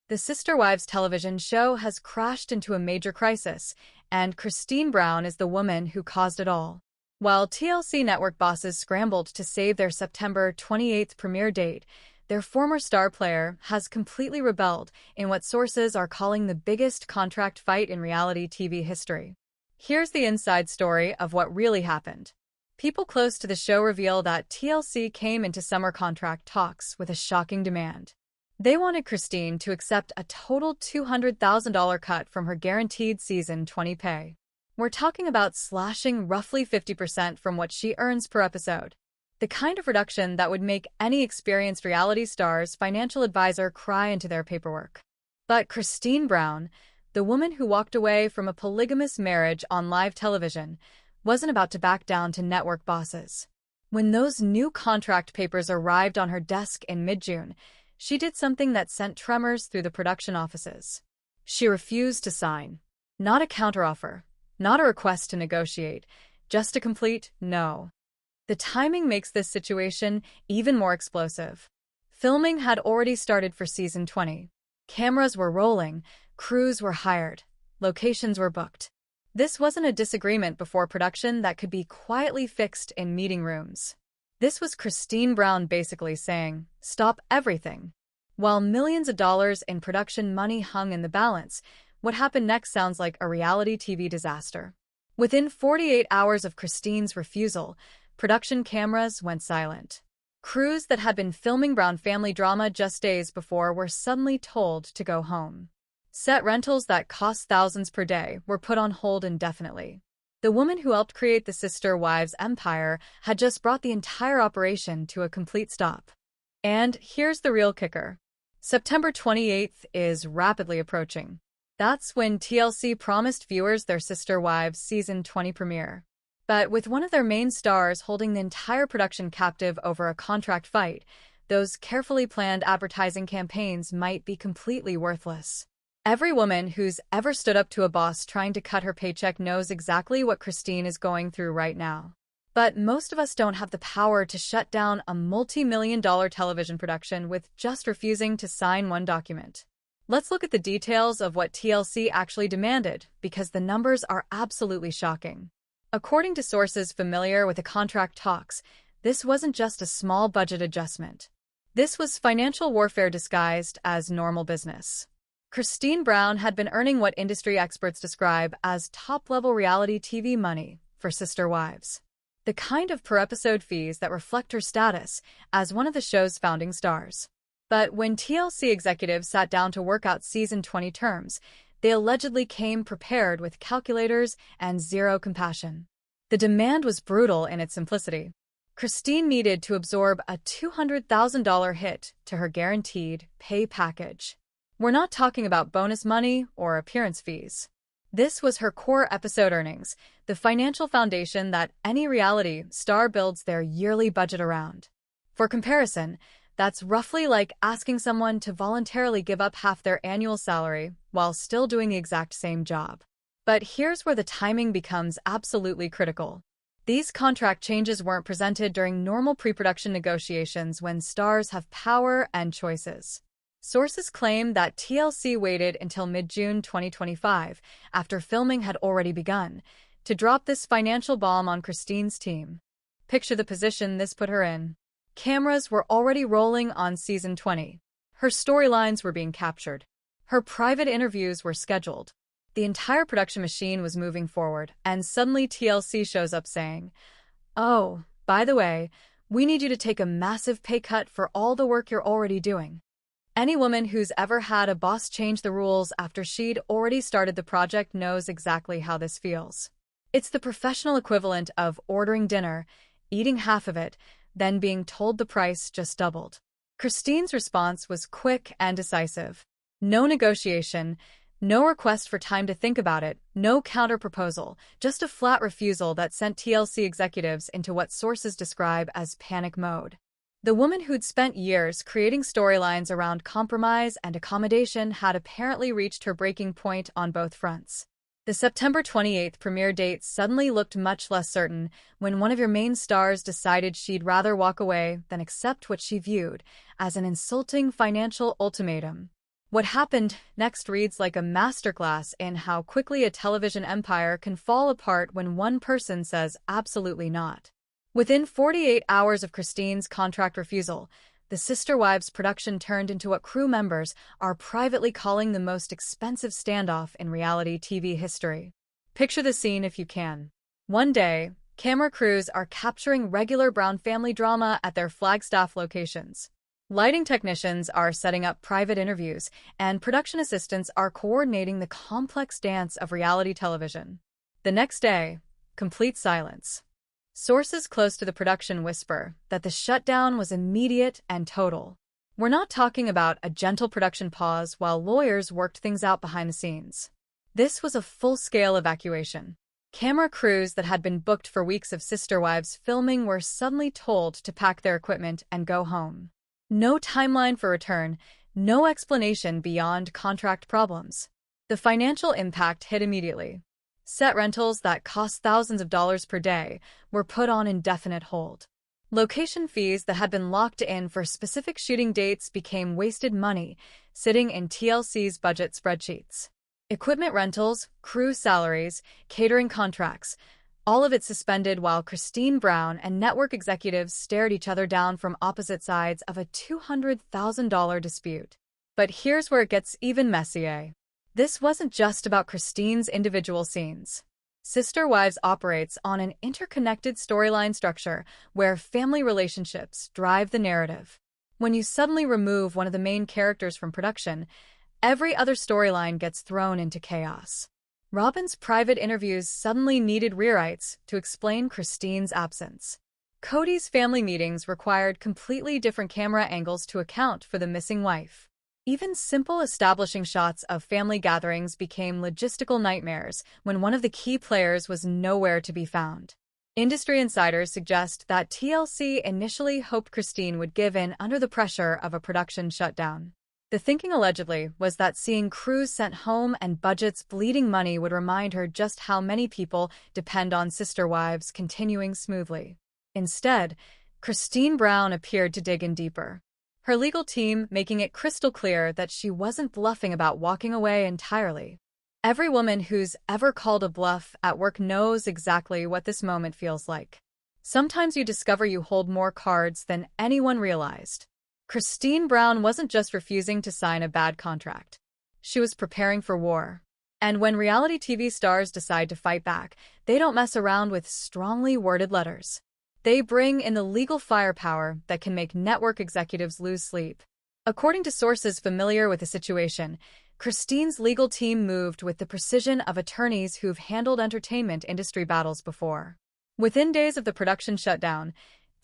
The Sister Wives television show has crashed into a major crisis, and Kody Brown is the woman who caused it all. While TLC network bosses scrambled to save their September 28th premiere date, their former star player has completely rebelled in what sources are calling the biggest contract fight in reality TV history. Here's the inside story of what really happened. People close to the show reveal that TLC came into summer contract talks with a shocking demand. They wanted Kody to accept a total $200,000 cut from her guaranteed season 20 pay. We're talking about slashing roughly 50% from what she earns per episode. The kind of reduction that would make any experienced reality star's financial advisor cry into their paperwork. But Kody Brown, the woman who walked away from a polygamous marriage on live television, wasn't about to back down to network bosses. When those new contract papers arrived on her desk in mid-June, she did something that sent tremors through the production offices. She refused to sign. Not a counteroffer, not a request to negotiate, just a complete no. The timing makes this situation even more explosive. Filming had already started for season 20. Cameras were rolling, crews were hired, locations were booked. This wasn't a disagreement before production that could be quietly fixed in meeting rooms. This was Kody Brown basically saying, stop everything. While millions of dollars in production money hung in the balance, what happened next sounds like a reality TV disaster. Within 48 hours of Kody's refusal, production cameras went silent. Crews that had been filming Brown family drama just days before were suddenly told to go home. Set rentals that cost thousands per day were put on hold indefinitely. The woman who helped create the Sister Wives empire had just brought the entire operation to a complete stop. And here's the real kicker. September 28th is rapidly approaching. That's when TLC promised viewers their Sister Wives season 20 premiere. But with one of their main stars holding the entire production captive over a contract fight, those carefully planned advertising campaigns might be completely worthless. Every woman who's ever stood up to a boss trying to cut her paycheck knows exactly what Kody is going through right now. But most of us don't have the power to shut down a multi-million-dollar television production with just refusing to sign one document. Let's look at the details of what TLC actually demanded, because the numbers are absolutely shocking. According to sources familiar with the contract talks, this wasn't just a small budget adjustment. This was financial warfare disguised as normal business. Kody Brown had been earning what industry experts describe as top-level reality TV money for Sister Wives. The kind of per-episode fees that reflect her status as one of the show's founding stars. But when TLC executives sat down to work out season 20 terms, they allegedly came prepared with calculators and zero compassion. The demand was brutal in its simplicity. Kody needed to absorb a $200,000 hit to her guaranteed pay package. We're not talking about bonus money or appearance fees. This was her core episode earnings, the financial foundation that any reality star builds their yearly budget around. For comparison, that's roughly like asking someone to voluntarily give up half their annual salary while still doing the exact same job. But here's where the timing becomes absolutely critical. These contract changes weren't presented during normal pre-production negotiations when stars have power and choices. Sources claim that TLC waited until mid-June 2025, after filming had already begun, to drop this financial bomb on Kody's team. Picture the position this put her in. Cameras were already rolling on season 20. Her storylines were being captured. Her private interviews were scheduled. The entire production machine was moving forward, and suddenly TLC shows up saying, "Oh, by the way, we need you to take a massive pay cut for all the work you're already doing." Any woman who's ever had a boss change the rules after she'd already started the project knows exactly how this feels. It's the professional equivalent of ordering dinner, eating half of it, then being told the price just doubled. Kody's response was quick and decisive. No negotiation, no request for time to think about it, no counter-proposal, just a flat refusal that sent TLC executives into what sources describe as panic mode. The woman who'd spent years creating storylines around compromise and accommodation had apparently reached her breaking point on both fronts. The September 28th premiere date suddenly looked much less certain when one of your main stars decided she'd rather walk away than accept what she viewed as an insulting financial ultimatum. What happened next reads like a masterclass in how quickly a television empire can fall apart when one person says absolutely not. Within 48 hours of Christine's contract refusal, the Sister Wives production turned into what crew members are privately calling the most expensive standoff in reality TV history. Picture the scene if you can. One day, camera crews are capturing regular Brown family drama at their Flagstaff locations. Lighting technicians are setting up private interviews, and production assistants are coordinating the complex dance of reality television. The next day, complete silence. Sources close to the production whisper that the shutdown was immediate and total. We're not talking about a gentle production pause while lawyers worked things out behind the scenes. This was a full-scale evacuation. Camera crews that had been booked for weeks of Sister Wives filming were suddenly told to pack their equipment and go home. No timeline for return, no explanation beyond contract problems. The financial impact hit immediately. Set rentals that cost thousands of dollars per day were put on indefinite hold. Location fees that had been locked in for specific shooting dates became wasted money, sitting in TLC's budget spreadsheets. Equipment rentals, crew salaries, catering contracts, all of it suspended while Kody Brown and network executives stared each other down from opposite sides of a $200,000 dispute. But here's where it gets even messier. This wasn't just about Kody's individual scenes. Sister Wives operates on an interconnected storyline structure where family relationships drive the narrative. When you suddenly remove one of the main characters from production, every other storyline gets thrown into chaos. Robyn's private interviews suddenly needed rewrites to explain Kody's absence. Kody's family meetings required completely different camera angles to account for the missing wife. Even simple establishing shots of family gatherings became logistical nightmares when one of the key players was nowhere to be found. Industry insiders suggest that TLC initially hoped Kody would give in under the pressure of a production shutdown. The thinking allegedly was that seeing crews sent home and budgets bleeding money would remind her just how many people depend on Sister Wives continuing smoothly. Instead, Kody Brown appeared to dig in deeper. Her legal team making it crystal clear that she wasn't bluffing about walking away entirely. Every woman who's ever called a bluff at work knows exactly what this moment feels like. Sometimes you discover you hold more cards than anyone realized. Kody Brown wasn't just refusing to sign a bad contract. She was preparing for war. And when reality TV stars decide to fight back, they don't mess around with strongly worded letters. They bring in the legal firepower that can make network executives lose sleep. According to sources familiar with the situation, Kody's legal team moved with the precision of attorneys who've handled entertainment industry battles before. Within days of the production shutdown,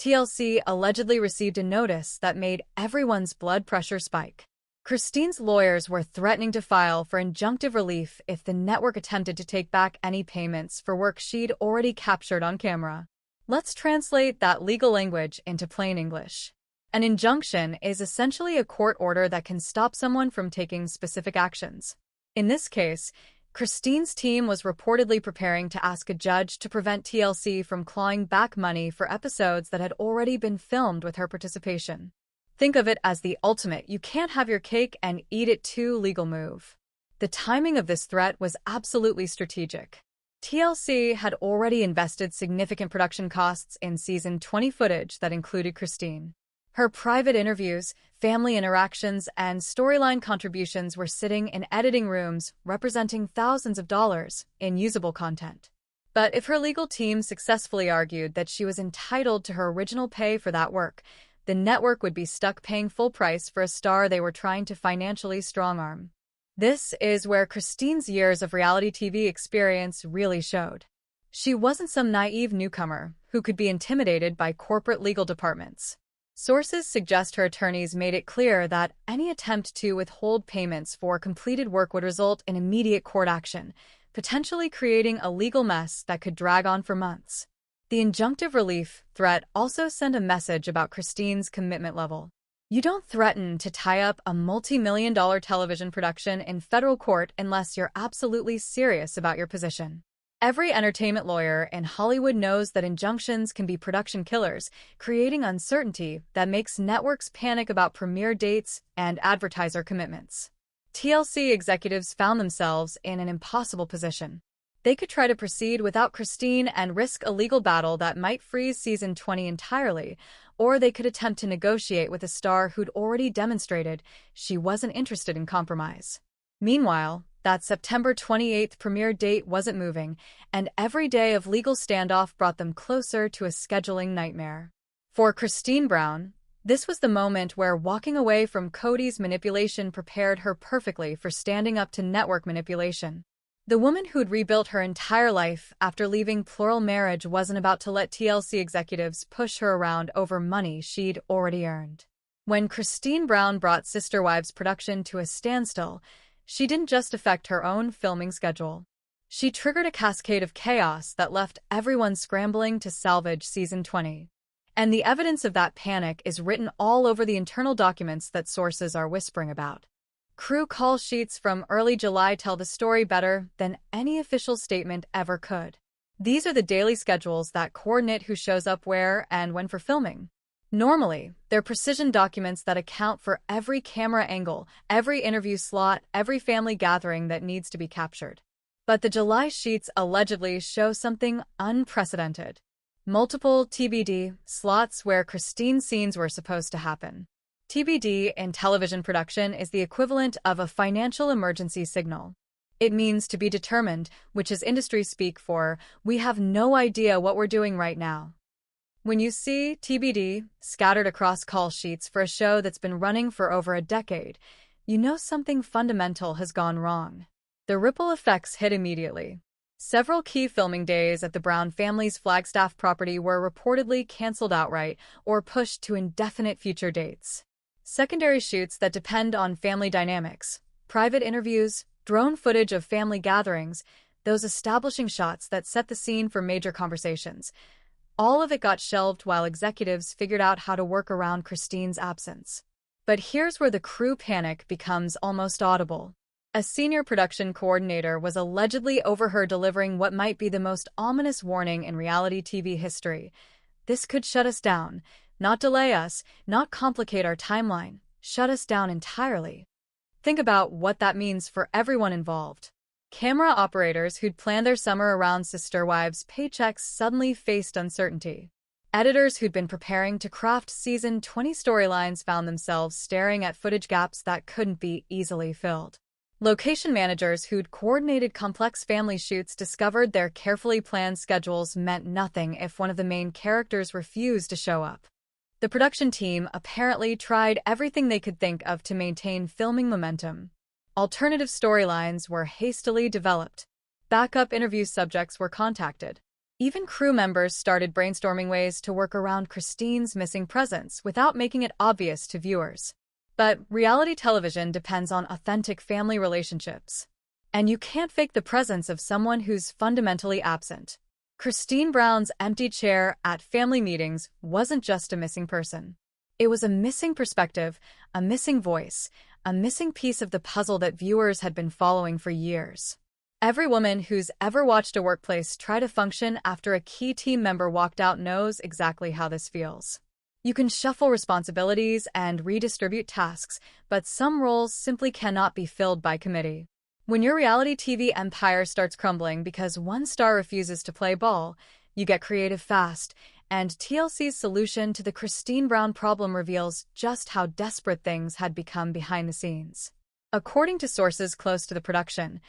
TLC allegedly received a notice that made everyone's blood pressure spike. Kody's lawyers were threatening to file for injunctive relief if the network attempted to take back any payments for work she'd already captured on camera. Let's translate that legal language into plain English. An injunction is essentially a court order that can stop someone from taking specific actions. In this case, Kody's team was reportedly preparing to ask a judge to prevent TLC from clawing back money for episodes that had already been filmed with her participation. Think of it as the ultimate you can't have your cake and eat it too legal move. The timing of this threat was absolutely strategic. TLC had already invested significant production costs in season 20 footage that included Kody. Her private interviews, family interactions, and storyline contributions were sitting in editing rooms representing thousands of dollars in usable content. But if her legal team successfully argued that she was entitled to her original pay for that work, the network would be stuck paying full price for a star they were trying to financially strong-arm. This is where Kody's years of reality TV experience really showed. She wasn't some naive newcomer who could be intimidated by corporate legal departments. Sources suggest her attorneys made it clear that any attempt to withhold payments for completed work would result in immediate court action, potentially creating a legal mess that could drag on for months. The injunctive relief threat also sent a message about Kody's commitment level. You don't threaten to tie up a multi-million-dollar television production in federal court unless you're absolutely serious about your position. Every entertainment lawyer in Hollywood knows that injunctions can be production killers, creating uncertainty that makes networks panic about premiere dates and advertiser commitments. TLC executives found themselves in an impossible position. They could try to proceed without Christine and risk a legal battle that might freeze season 20 entirely, or they could attempt to negotiate with a star who'd already demonstrated she wasn't interested in compromise. Meanwhile, that September 28th premiere date wasn't moving, and every day of legal standoff brought them closer to a scheduling nightmare. For Christine Brown, this was the moment where walking away from Kody's manipulation prepared her perfectly for standing up to network manipulation. The woman who'd rebuilt her entire life after leaving plural marriage wasn't about to let TLC executives push her around over money she'd already earned. When Christine Brown brought Sister Wives production to a standstill, she didn't just affect her own filming schedule. She triggered a cascade of chaos that left everyone scrambling to salvage season 20. And the evidence of that panic is written all over the internal documents that sources are whispering about. Crew call sheets from early July tell the story better than any official statement ever could. These are the daily schedules that coordinate who shows up where and when for filming. Normally, they're precision documents that account for every camera angle, every interview slot, every family gathering that needs to be captured. But the July sheets allegedly show something unprecedented. Multiple TBD slots where Christine's scenes were supposed to happen. TBD in television production is the equivalent of a financial emergency signal. It means to be determined, which is industry speak for, we have no idea what we're doing right now. When you see TBD scattered across call sheets for a show that's been running for over a decade, you know something fundamental has gone wrong. The ripple effects hit immediately. Several key filming days at the Brown family's Flagstaff property were reportedly canceled outright or pushed to indefinite future dates. Secondary shoots that depend on family dynamics, private interviews, drone footage of family gatherings, those establishing shots that set the scene for major conversations. All of it got shelved while executives figured out how to work around Christine's absence. But here's where the crew panic becomes almost audible. A senior production coordinator was allegedly overheard delivering what might be the most ominous warning in reality TV history. This could shut us down, not delay us, not complicate our timeline, shut us down entirely. Think about what that means for everyone involved. Camera operators who'd planned their summer around Sister Wives' paychecks suddenly faced uncertainty. Editors who'd been preparing to craft season 20 storylines found themselves staring at footage gaps that couldn't be easily filled. Location managers who'd coordinated complex family shoots discovered their carefully planned schedules meant nothing if one of the main characters refused to show up. The production team apparently tried everything they could think of to maintain filming momentum. Alternative storylines were hastily developed. Backup interview subjects were contacted. Even crew members started brainstorming ways to work around Christine's missing presence without making it obvious to viewers. But reality television depends on authentic family relationships. And you can't fake the presence of someone who's fundamentally absent. Christine Brown's empty chair at family meetings wasn't just a missing person. It was a missing perspective, a missing voice, a missing piece of the puzzle that viewers had been following for years. Every woman who's ever watched a workplace try to function after a key team member walked out knows exactly how this feels. You can shuffle responsibilities and redistribute tasks, but some roles simply cannot be filled by committee. When your reality TV empire starts crumbling because one star refuses to play ball, you get creative fast, and TLC's solution to the Christine Brown problem reveals just how desperate things had become behind the scenes. According to sources close to the production,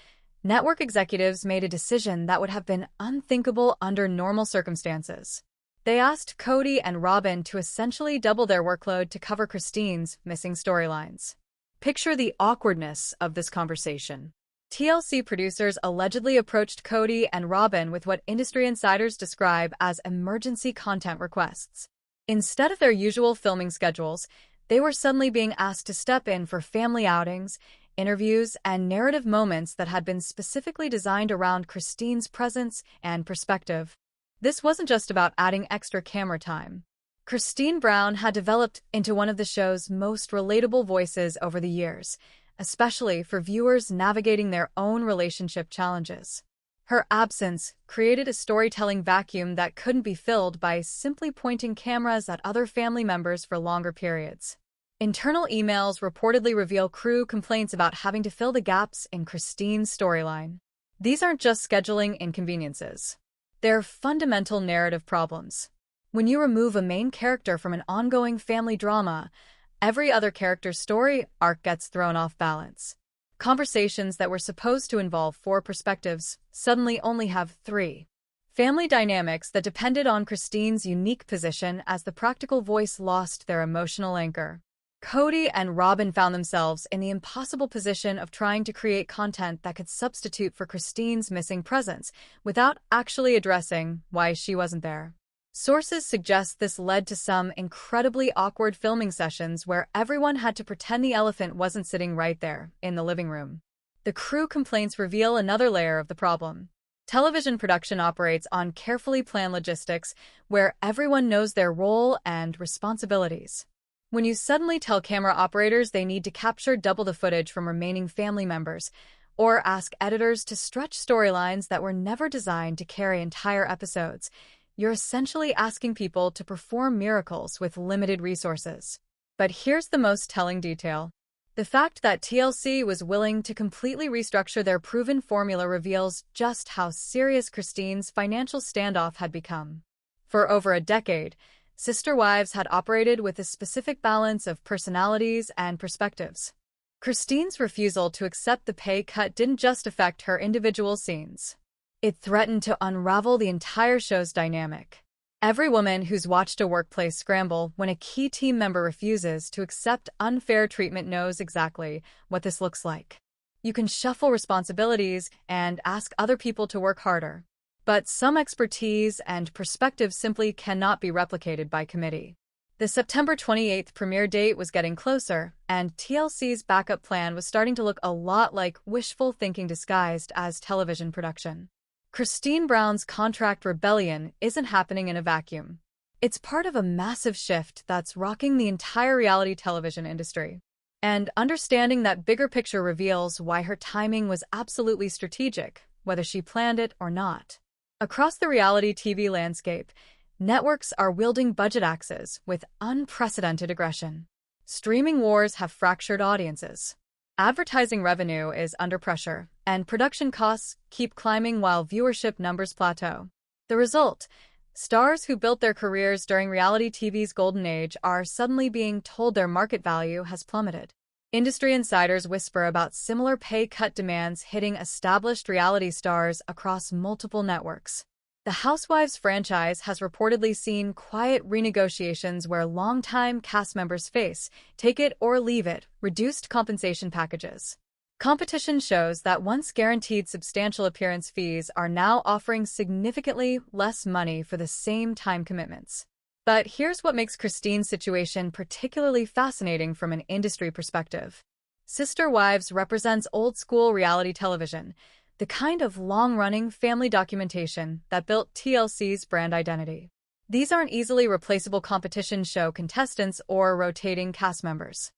network executives made a decision that would have been unthinkable under normal circumstances. They asked Kody and Robyn to essentially double their workload to cover Christine's missing storylines. Picture the awkwardness of this conversation. TLC producers allegedly approached Kody and Robyn with what industry insiders describe as emergency content requests. Instead of their usual filming schedules, they were suddenly being asked to step in for family outings, interviews, and narrative moments that had been specifically designed around Christine's presence and perspective. This wasn't just about adding extra camera time. Christine Brown had developed into one of the show's most relatable voices over the years, especially for viewers navigating their own relationship challenges. Her absence created a storytelling vacuum that couldn't be filled by simply pointing cameras at other family members for longer periods. Internal emails reportedly reveal crew complaints about having to fill the gaps in Christine's storyline. These aren't just scheduling inconveniences. They're fundamental narrative problems. When you remove a main character from an ongoing family drama, every other character's story arc gets thrown off balance. Conversations that were supposed to involve 4 perspectives suddenly only have 3. Family dynamics that depended on Christine's unique position as the practical voice lost their emotional anchor. Kody and Robyn found themselves in the impossible position of trying to create content that could substitute for Christine's missing presence without actually addressing why she wasn't there. Sources suggest this led to some incredibly awkward filming sessions where everyone had to pretend the elephant wasn't sitting right there in the living room. The crew complaints reveal another layer of the problem. Television production operates on carefully planned logistics where everyone knows their role and responsibilities. When you suddenly tell camera operators they need to capture double the footage from remaining family members, or ask editors to stretch storylines that were never designed to carry entire episodes, you're essentially asking people to perform miracles with limited resources. But here's the most telling detail. The fact that TLC was willing to completely restructure their proven formula reveals just how serious Christine's financial standoff had become. For over a decade, Sister Wives had operated with a specific balance of personalities and perspectives. Christine's refusal to accept the pay cut didn't just affect her individual scenes. It threatened to unravel the entire show's dynamic. Every woman who's watched a workplace scramble when a key team member refuses to accept unfair treatment knows exactly what this looks like. You can shuffle responsibilities and ask other people to work harder, but some expertise and perspective simply cannot be replicated by committee. The September 28th premiere date was getting closer, and TLC's backup plan was starting to look a lot like wishful thinking disguised as television production. Kody Brown's contract rebellion isn't happening in a vacuum. It's part of a massive shift that's rocking the entire reality television industry. And understanding that bigger picture reveals why her timing was absolutely strategic, whether she planned it or not. Across the reality TV landscape, networks are wielding budget axes with unprecedented aggression. Streaming wars have fractured audiences. Advertising revenue is under pressure, and production costs keep climbing while viewership numbers plateau. The result: stars who built their careers during reality TV's golden age are suddenly being told their market value has plummeted. Industry insiders whisper about similar pay cut demands hitting established reality stars across multiple networks. The Housewives franchise has reportedly seen quiet renegotiations where longtime cast members face, take it or leave it, reduced compensation packages. Competition shows that once guaranteed substantial appearance fees are now offering significantly less money for the same time commitments. But here's what makes Christine's situation particularly fascinating from an industry perspective. Sister Wives represents old-school reality television, the kind of long-running family documentation that built TLC's brand identity. These aren't easily replaceable competition show contestants or rotating cast members.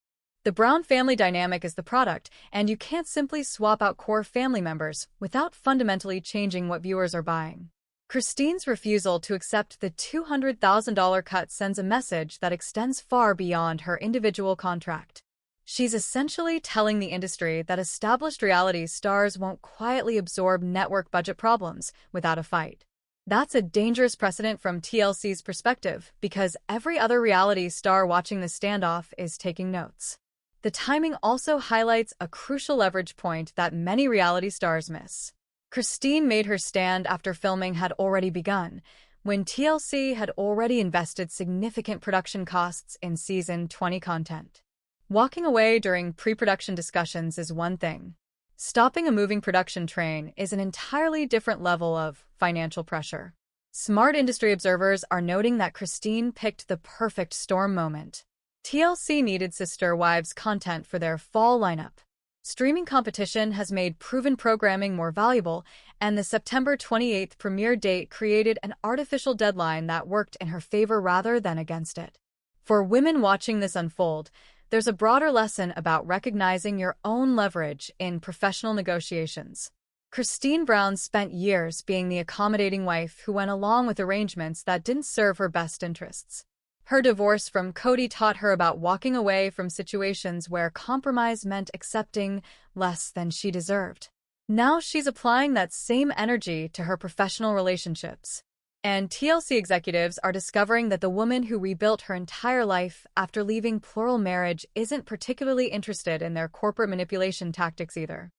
The Brown family dynamic is the product, and you can't simply swap out core family members without fundamentally changing what viewers are buying. Christine's refusal to accept the $200,000 cut sends a message that extends far beyond her individual contract. She's essentially telling the industry that established reality stars won't quietly absorb network budget problems without a fight. That's a dangerous precedent from TLC's perspective, because every other reality star watching the standoff is taking notes. The timing also highlights a crucial leverage point that many reality stars miss. Christine made her stand after filming had already begun, when TLC had already invested significant production costs in season 20 content. Walking away during pre-production discussions is one thing. Stopping a moving production train is an entirely different level of financial pressure. Smart industry observers are noting that Christine picked the perfect storm moment. TLC needed Sister Wives content for their fall lineup. Streaming competition has made proven programming more valuable, and the September 28th premiere date created an artificial deadline that worked in her favor rather than against it. For women watching this unfold, there's a broader lesson about recognizing your own leverage in professional negotiations. Kody Brown spent years being the accommodating wife who went along with arrangements that didn't serve her best interests. Her divorce from Kody taught her about walking away from situations where compromise meant accepting less than she deserved. Now she's applying that same energy to her professional relationships. And TLC executives are discovering that the woman who rebuilt her entire life after leaving plural marriage isn't particularly interested in their corporate manipulation tactics either.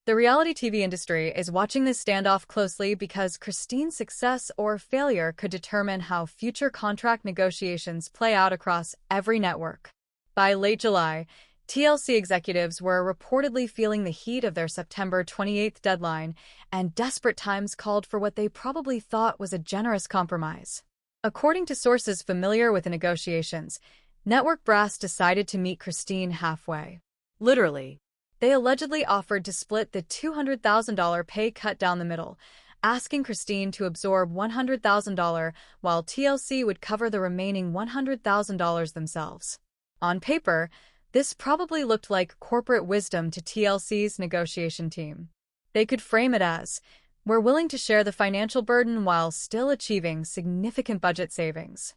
The reality TV industry is watching this standoff closely because Christine's success or failure could determine how future contract negotiations play out across every network. By late July, TLC executives were reportedly feeling the heat of their September 28th deadline, and desperate times called for what they probably thought was a generous compromise. According to sources familiar with the negotiations, network brass decided to meet Christine halfway. Literally. They allegedly offered to split the $200,000 pay cut down the middle, asking Christine to absorb $100,000 while TLC would cover the remaining $100,000 themselves. On paper, this probably looked like corporate wisdom to TLC's negotiation team. They could frame it as, "We're willing to share the financial burden while still achieving significant budget savings."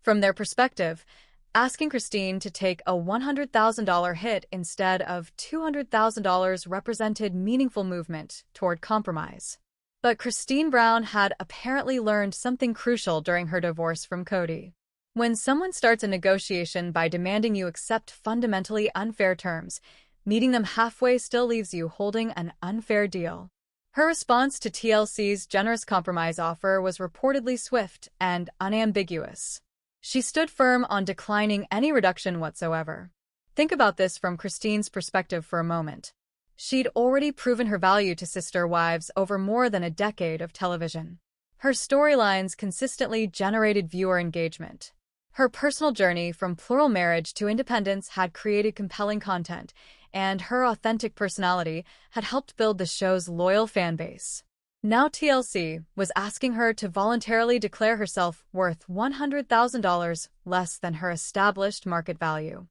From their perspective, asking Christine to take a $100,000 hit instead of $200,000 represented meaningful movement toward compromise. But Kody Brown had apparently learned something crucial during her divorce from Kody. When someone starts a negotiation by demanding you accept fundamentally unfair terms, meeting them halfway still leaves you holding an unfair deal. Her response to TLC's generous compromise offer was reportedly swift and unambiguous. She stood firm on declining any reduction whatsoever. Think about this from Christine's perspective for a moment. She'd already proven her value to sister wives over more than a decade of television. Her storylines consistently generated viewer engagement. Her personal journey from plural marriage to independence had created compelling content, and her authentic personality had helped build the show's loyal fan base. Now TLC was asking her to voluntarily declare herself worth $100,000 less than her established market value.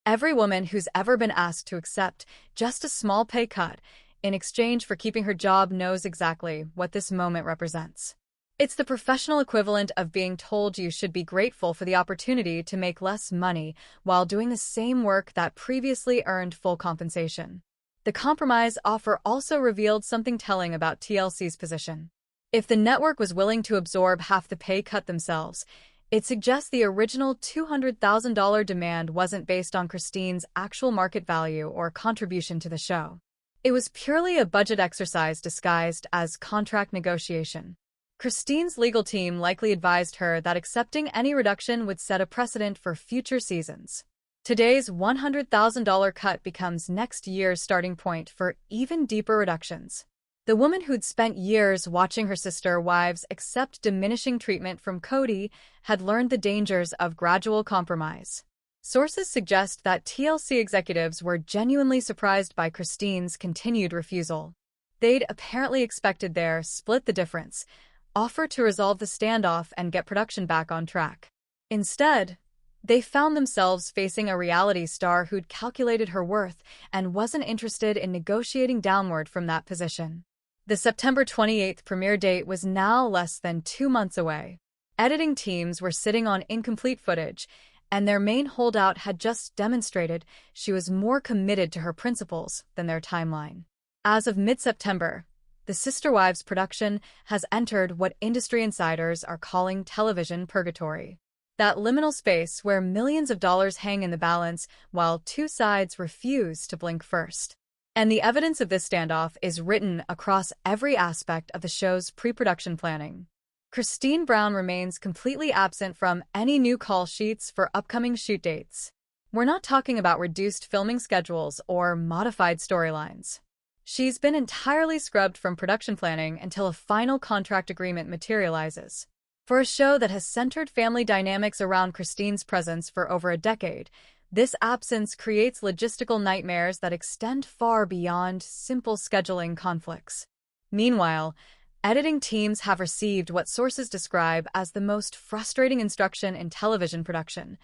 Every woman who's ever been asked to accept just a small pay cut in exchange for keeping her job knows exactly what this moment represents. It's the professional equivalent of being told you should be grateful for the opportunity to make less money while doing the same work that previously earned full compensation. The compromise offer also revealed something telling about TLC's position. If the network was willing to absorb half the pay cut themselves, it suggests the original $200,000 demand wasn't based on Christine's actual market value or contribution to the show. It was purely a budget exercise disguised as contract negotiation. Christine's legal team likely advised her that accepting any reduction would set a precedent for future seasons. Today's $100,000 cut becomes next year's starting point for even deeper reductions. The woman who'd spent years watching her sister wives accept diminishing treatment from Kody had learned the dangers of gradual compromise. Sources suggest that TLC executives were genuinely surprised by Christine's continued refusal. They'd apparently expected their split the difference, offer to resolve the standoff and get production back on track. Instead, they found themselves facing a reality star who'd calculated her worth and wasn't interested in negotiating downward from that position. The September 28th premiere date was now less than 2 months away. Editing teams were sitting on incomplete footage, and their main holdout had just demonstrated she was more committed to her principles than their timeline. As of mid-September, the Sister Wives production has entered what industry insiders are calling television purgatory. That liminal space where millions of dollars hang in the balance while two sides refuse to blink first. And the evidence of this standoff is written across every aspect of the show's pre-production planning. Kody Brown remains completely absent from any new call sheets for upcoming shoot dates. We're not talking about reduced filming schedules or modified storylines. She's been entirely scrubbed from production planning until a final contract agreement materializes. For a show that has centered family dynamics around Christine's presence for over a decade, this absence creates logistical nightmares that extend far beyond simple scheduling conflicts. Meanwhile, editing teams have received what sources describe as the most frustrating instruction in television production: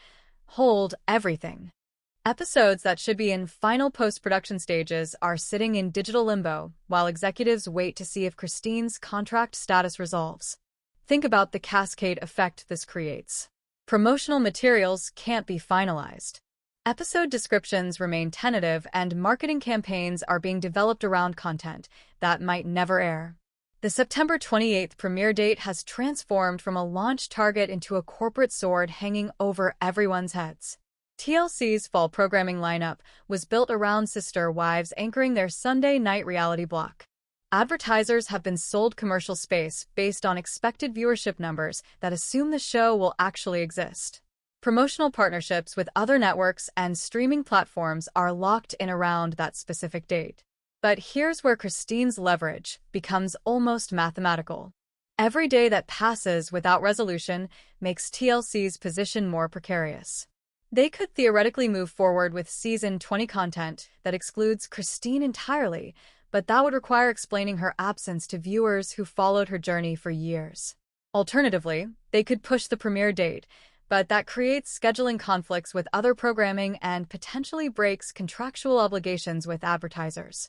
hold everything. Episodes that should be in final post-production stages are sitting in digital limbo while executives wait to see if Christine's contract status resolves. Think about the cascade effect this creates. Promotional materials can't be finalized. Episode descriptions remain tentative, and marketing campaigns are being developed around content that might never air. The September 28th premiere date has transformed from a launch target into a corporate sword hanging over everyone's heads. TLC's fall programming lineup was built around sister wives anchoring their Sunday night reality block. Advertisers have been sold commercial space based on expected viewership numbers that assume the show will actually exist. Promotional partnerships with other networks and streaming platforms are locked in around that specific date. But here's where Christine's leverage becomes almost mathematical. Every day that passes without resolution makes TLC's position more precarious. They could theoretically move forward with Season 20 content that excludes Christine entirely, but that would require explaining her absence to viewers who followed her journey for years. Alternatively, they could push the premiere date, but that creates scheduling conflicts with other programming and potentially breaks contractual obligations with advertisers.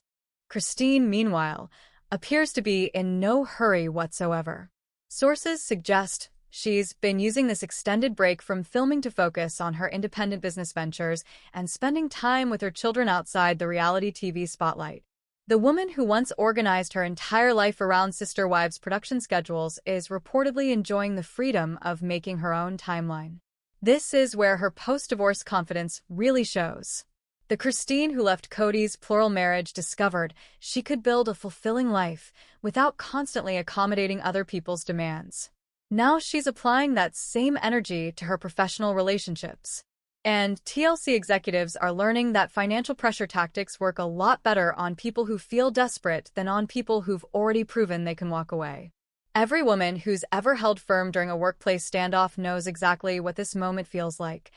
Christine, meanwhile, appears to be in no hurry whatsoever. Sources suggest she's been using this extended break from filming to focus on her independent business ventures and spending time with her children outside the reality TV spotlight. The woman who once organized her entire life around sister wives' production schedules is reportedly enjoying the freedom of making her own timeline. This is where her post-divorce confidence really shows. The Christine who left Kody's plural marriage discovered she could build a fulfilling life without constantly accommodating other people's demands. Now she's applying that same energy to her professional relationships. And TLC executives are learning that financial pressure tactics work a lot better on people who feel desperate than on people who've already proven they can walk away. Every woman who's ever held firm during a workplace standoff knows exactly what this moment feels like.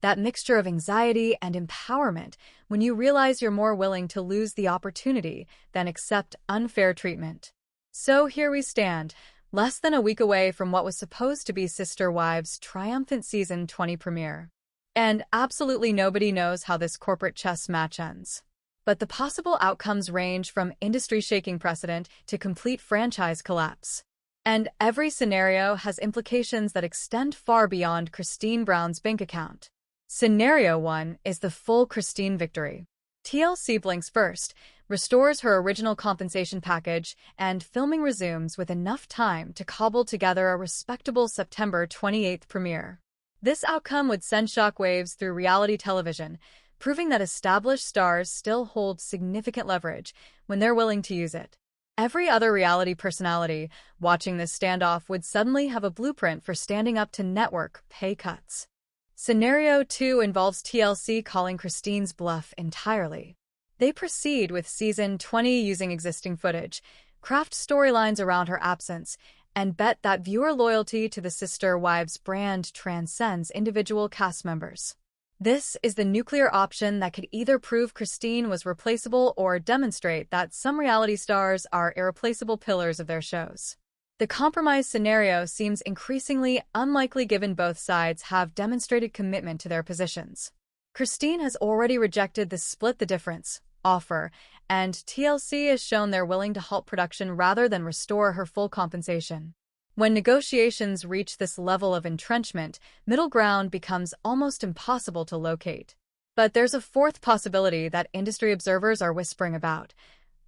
That mixture of anxiety and empowerment when you realize you're more willing to lose the opportunity than accept unfair treatment. So here we stand, less than a week away from what was supposed to be Sister Wives' triumphant Season 20 premiere. And absolutely nobody knows how this corporate chess match ends. But the possible outcomes range from industry-shaking precedent to complete franchise collapse. And every scenario has implications that extend far beyond Kody Brown's bank account. Scenario 1 is the full Christine victory. TLC blinks first, restores her original compensation package, and filming resumes with enough time to cobble together a respectable September 28th premiere. This outcome would send shockwaves through reality television, proving that established stars still hold significant leverage when they're willing to use it. Every other reality personality watching this standoff would suddenly have a blueprint for standing up to network pay cuts. Scenario 2 involves TLC calling Christine's bluff entirely. They proceed with Season 20 using existing footage, craft storylines around her absence, and bet that viewer loyalty to the Sister Wives brand transcends individual cast members. This is the nuclear option that could either prove Christine was replaceable or demonstrate that some reality stars are irreplaceable pillars of their shows. The compromise scenario seems increasingly unlikely given both sides have demonstrated commitment to their positions. Christine has already rejected the split the difference offer, and TLC has shown they're willing to halt production rather than restore her full compensation. When negotiations reach this level of entrenchment, middle ground becomes almost impossible to locate. But there's a fourth possibility that industry observers are whispering about: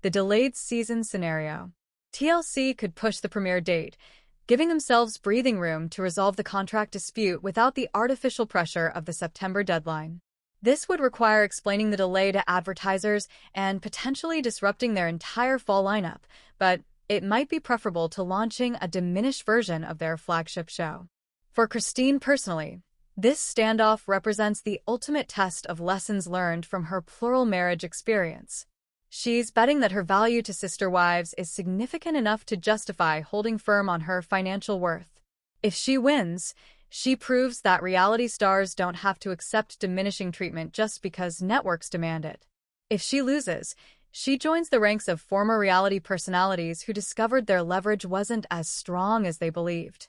the delayed season scenario. TLC could push the premiere date, giving themselves breathing room to resolve the contract dispute without the artificial pressure of the September deadline. This would require explaining the delay to advertisers and potentially disrupting their entire fall lineup, but it might be preferable to launching a diminished version of their flagship show. For Christine personally, this standoff represents the ultimate test of lessons learned from her plural marriage experience. She's betting that her value to sister wives is significant enough to justify holding firm on her financial worth. If she wins, she proves that reality stars don't have to accept diminishing treatment just because networks demand it. If she loses, she joins the ranks of former reality personalities who discovered their leverage wasn't as strong as they believed.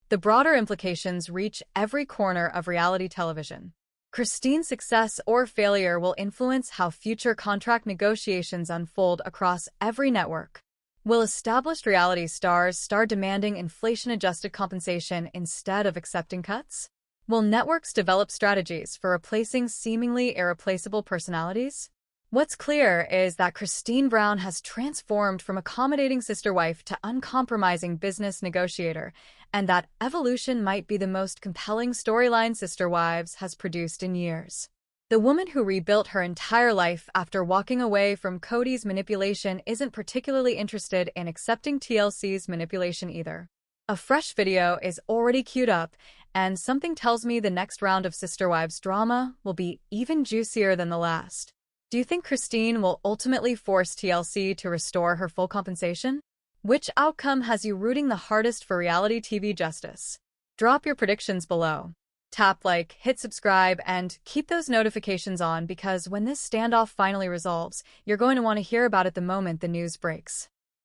The broader implications reach every corner of reality television. Christine's success or failure will influence how future contract negotiations unfold across every network. Will established reality stars start demanding inflation-adjusted compensation instead of accepting cuts? Will networks develop strategies for replacing seemingly irreplaceable personalities? What's clear is that Kody Brown has transformed from accommodating sister wife to uncompromising business negotiator, and that evolution might be the most compelling storyline Sister Wives has produced in years. The woman who rebuilt her entire life after walking away from Kody's manipulation isn't particularly interested in accepting TLC's manipulation either. A fresh video is already queued up, and something tells me the next round of Sister Wives drama will be even juicier than the last. Do you think Kody will ultimately force TLC to restore her full compensation? Which outcome has you rooting the hardest for reality TV justice? Drop your predictions below. Tap like, hit subscribe, and keep those notifications on because when this standoff finally resolves, you're going to want to hear about it the moment the news breaks.